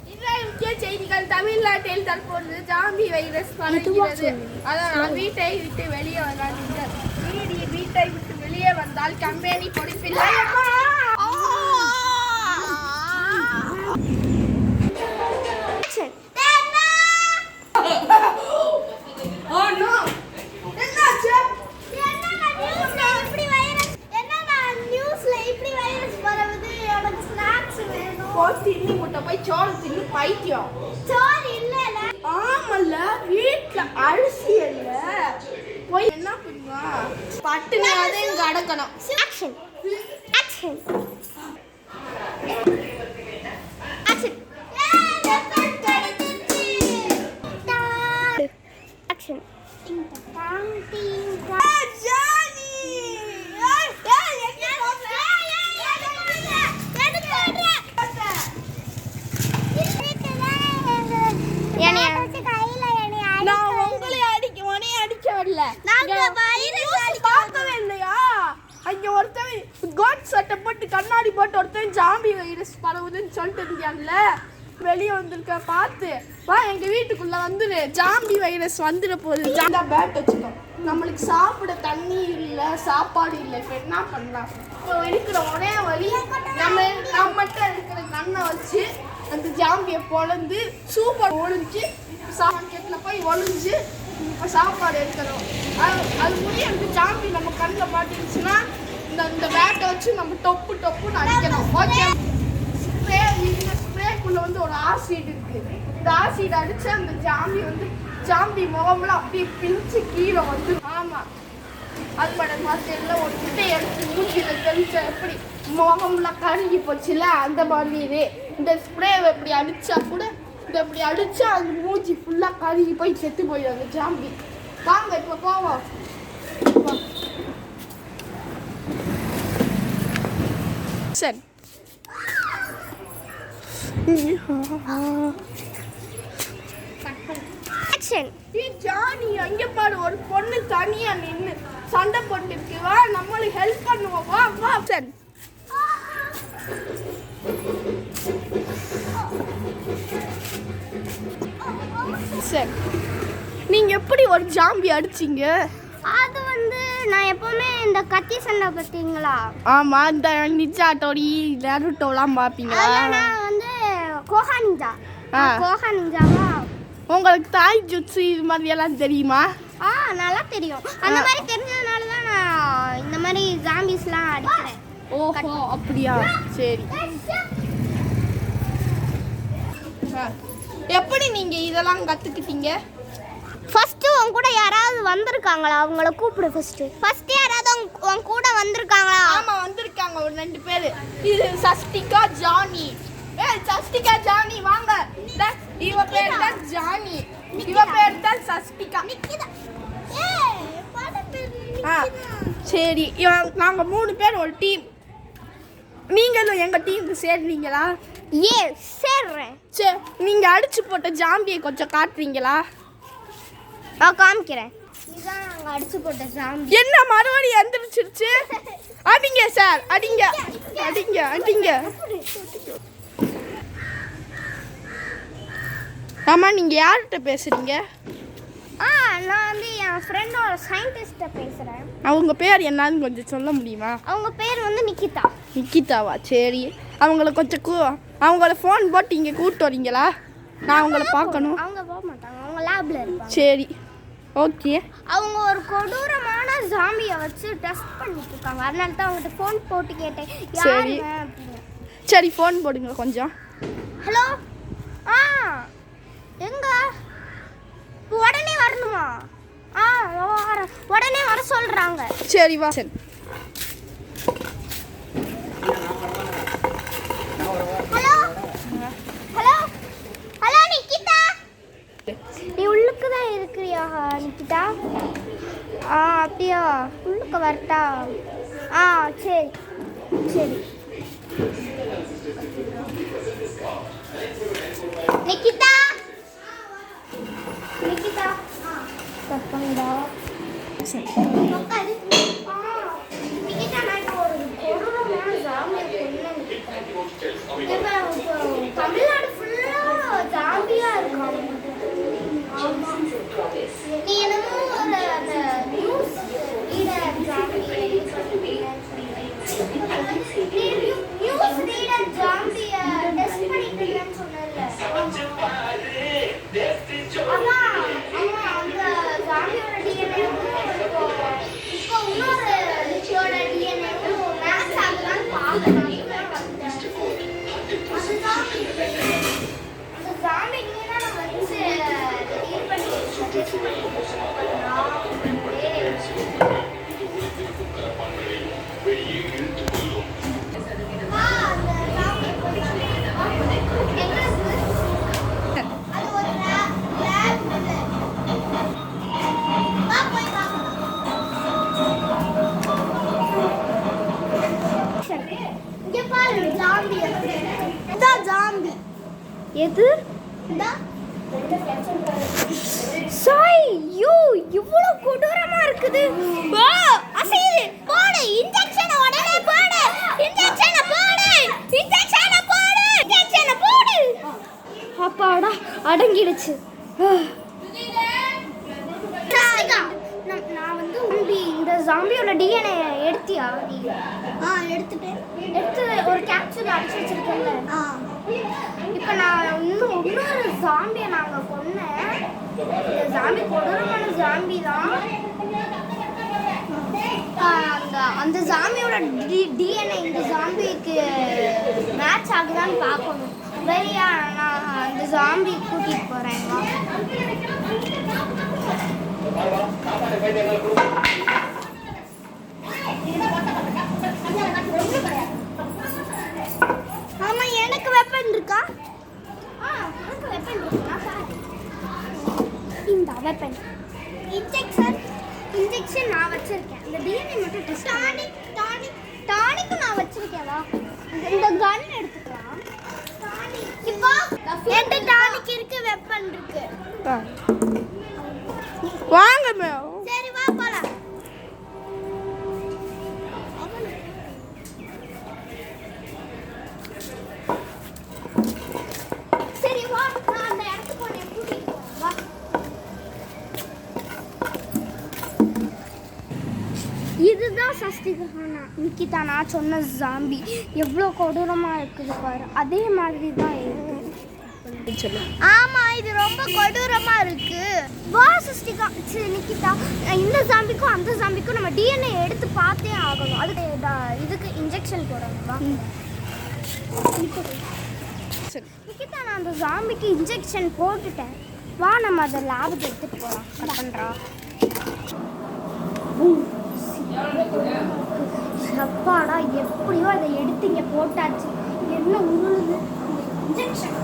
முக்கிய செய்திகள். தமிழ்நாட்டில் தற்போது ஜாம்பி வைரஸ் பரவுகிறது. அதனால் வீட்டை விட்டு வெளியே வராதீர்கள். வீட்டை விட்டு வெளியே வந்தால் கம்பெனி பொறுப்பில்லை. தின்னி முட்டை போய் சோறு தின்னு பைத்தியம். சோறு இல்லல. ஆமல்ல, வீட்ல அரிசி இல்ல. போய் என்ன பண்ணுவா? பட்டுனாதே இங்க அடக்கணும். Action action action action. கண்ணாடி போட்டு ஒருத்தன் ஜாம்பி வைரஸ் பரவுதுன்னு சொல்லிட்டு இருந்தியான்ல, வெளியே வந்திருக்க பார்த்து வா, எங்க வீட்டுக்குள்ள வந்துரு, ஜாம்பி வைரஸ் வந்துட போகுது. பேட் வச்சுக்கோ. நம்மளுக்கு சாப்பிட தண்ணி இல்லை, சாப்பாடு இல்லை. இப்போ என்ன பண்ணலாம்? இப்போ இருக்கிற ஒரே வழி, நம்மகிட்ட இருக்கிற கண்ணை வச்சு அந்த ஜாம்பியை பொழந்து சூப்பர் ஒழிஞ்சு சாப்பாட்டில் போய் ஒழிஞ்சு இப்போ சாப்பாடு எடுக்கணும். அது முடியாது. ஜாம்பி நம்ம கண்ணில் மாட்டிடுச்சுன்னா இந்த பேட்டை வச்சு நம்ம டொப்புன்னு அடிக்கணும். ஓகே. இந்த ஸ்ப்ரேக்குள்ள வந்து ஒரு ஆசிட் இருக்கு. இந்த ஆசிட் அடிச்சு அந்த ஜாம்பி முகம்லாம் அப்படியே பிரிச்சு கீழே வந்து. ஆமா, அது படம் பார்த்து ஒரு கிட்டை எடுத்து மூஞ்சில தெளிச்ச எப்படி முகம்லாம் கருகி போச்சுல, அந்த மாதிரி இந்த ஸ்ப்ரேவை இப்படி அடிச்சா கூட, இந்த இப்படி அடிச்சா அந்த மூஞ்சி ஃபுல்லா கருகி போய் செத்து போயிடும் அந்த ஜாம்பி. வாங்க இப்ப போவோம். சரி. ஜானி, அங்க பாரு, ஒரு பொண்ணு தனியா நின்று சண்டை போட்டு இருக்கு. வா, நம்மளுக்கு ஹெல்ப் பண்ணுவோம். வா வா. சரி. சரி, நீங்க எப்படி ஒரு ஜாம்பி அடிச்சீங்க? அது வந்து நான் எப்பவுமே இந்த கத்தி சண்டை பார்த்தீங்களா? ஆமா, இந்த நிஞ்சா டோரி நருட்டோலாம் பாப்பீங்களா? நான் வந்து கோஹா நிஞ்சாவா. உங்களுக்கு தாய் ஜுட்ஸு இது மாதிரி எல்லாம் தெரியுமா? நல்லா தெரியும். அந்த மாதிரி தெரிஞ்சதுனால தான் நான் இந்த மாதிரி ஜாம்பிஸ்லாம் அடிக்கிறேன். ஓஹோ, அப்படியா? சரி. எப்படி நீங்க இதெல்லாம் கத்துக்கிட்டீங்க? ஃபர்ஸ்ட் உன் கூட யாராவது வந்திருக்காங்களா? அவங்கள கூப்பிடு. ஃபர்ஸ்ட் யாராவது உன் கூட வந்திருக்காங்களா? ஆமா, வந்திருக்காங்க ஒரு 2 பேர். இது சஷ்டிகா, ஜானி. சஷ்டிகா, ஜானி வாங்க. இவ பேர் தான் ஜானி, இவ பேர் தான் சஷ்டிகா. சரி, நாங்க 3 பேர் ஒரு டீம். நீங்களும் எங்க டீமுக்கு சேர்றீங்களா? சேர்றேன். சரி, நீங்க அடிச்சு போட்ட ஜாம்பியை கொஞ்சம் காட்டுறீங்களா? நான் காமிக்கிறேன். இதான் நாங்க அடிச்சு போட்ட ஜாம்பி. என்ன மறுபடியும் எந்திரிச்சிருச்சு? அடிங்க சார், அடிங்க அடிங்க அடிங்க. ஆமா, நீங்க யார்கிட்ட பேசுறீங்க? நான் வந்து என் ஃப்ரெண்டோட சயின்டிஸ்ட்டை பேசுகிறேன். அவங்க பேர் என்னன்னு கொஞ்சம் சொல்ல முடியுமா? அவங்க பேர் வந்து நிக்கிதா. நிக்கிதாவா? சரி, அவங்கள கொஞ்சம் அவங்கள ஃபோன் போட்டு இங்கே கூப்பிட்டு வரீங்களா? நான் அவங்கள பார்க்கணும். அவங்க போக மாட்டாங்க, அவங்க லேப்ல இருப்பாங்க. சரி, ஓகே. அவங்க ஒரு கொடூரமான ஜாம்பியை வச்சு டெஸ்ட் பண்ணிட்டு இருக்காங்க. அதனால தான் அவங்ககிட்ட ஃபோன் போட்டு கேட்டேன். சரி சரி, ஃபோன் போடுங்க கொஞ்சம். ஹலோ. எங்க உடனே வரணுமா? உடனே வர சொல்றாங்க. சரி வா. சரி. ஹலோ ஹலோ ஹலோ நிக்கிதா, நீ உள்ளுக்கு தான் இருக்கிறியா நிக்கிதா? அப்படியா? உள்ளுக்கு வரட்டா? சரி சரி. நிக்கிதா நிக்கிதா தப்பங்கடா. சரி நிக்கிதா, நான் இப்போ ஒரு கொடூரமான ஜாம்பியை கொன்னேன். தமிழ்நாடு ஃபுல்லாக எது சாய் யூ இவ்வளவு கொடூரமா இருக்குது ஓ அசையுது போடு இன்ஜெக்ஷன் உடனே போடு இன்ஜெக்ஷன் போடு இன்ஜெக்ஷன் போடு இன்ஜெக்ஷன் போடு அப்பாடா அடங்கிடுச்சு நான் வந்து இந்த ஜாம்பியோட டிஎன்ஏ எடுத்தியா நீ எடுத்து ஒரு கேப்சூல் அடிச்சு வச்சிருக்கேன்ல இப்போ நான் இன்னொரு ஜாம்பியை நாங்கள் கொன்னேன் இந்த ஜாம்பி கொடூரமான ஜாம்பி தான் அந்த ஜாம்பியோட டிஎன்ஏ இந்த ஜாம்பிக்கு மேட்ச் ஆகுதான்னு பார்க்கணும் சரியா நான் அந்த ஜாம்பி கூட்டிகிட்டு போகிறேன் ஆமா எனக்கு வெப்பன் இருக்கா உனக்கு வெப்பன் இருக்கா இந்த வெப்பன் இன்ஜெக்ஷன் நான் வச்சிருக்கேன் இந்த டிஎன்ஏ மட்டும் டெஸ்ட் டானிக் நான் வச்சிருக்கேன்வா இந்த கன் எடுத்துக்கலாம் இப்போ என்கிட்ட டானிக் இருக்கு வெப்பன் இருக்கு வாங்க மேம் சரி வா போலாம் சரி வா நான் அந்த இடத்துக்கு உன்னை கூட்டிட்டு போறேன் வா இதுதான் சஸ்திகஹானா நிக்கிதா நான் சொன்ன ஜாம்பி எவ்வளோ கொடூரமாக இருக்குது பாரு அதே மாதிரி தான் இருக்கு ஆமா இது ரொம்ப கொடூரமா இருக்கு வா சஸ்திகா நிக்கிதா இந்த ஜாம்பிக்கும் அந்த ஜாம்பிக்கும் நம்ம டிஎன்ஏ எடுத்து பார்த்தே ஆகணும் அதுக்கு இதுக்கு இன்ஜெக்ஷன் போடணும் வா நிக்கிதா நான் அந்த ஜாம்பிக்கு இன்ஜெக்ஷன் போட்டுட்டேன் வா நம்ம அதை லேபுக்கு எடுத்துட்டு போகலாம் கட் பண்ணுறா சப்பாடா எப்படியோ அதை எடுத்து இங்கே போட்டாச்சு என்ன உருளுது இன்ஜெக்ஷன்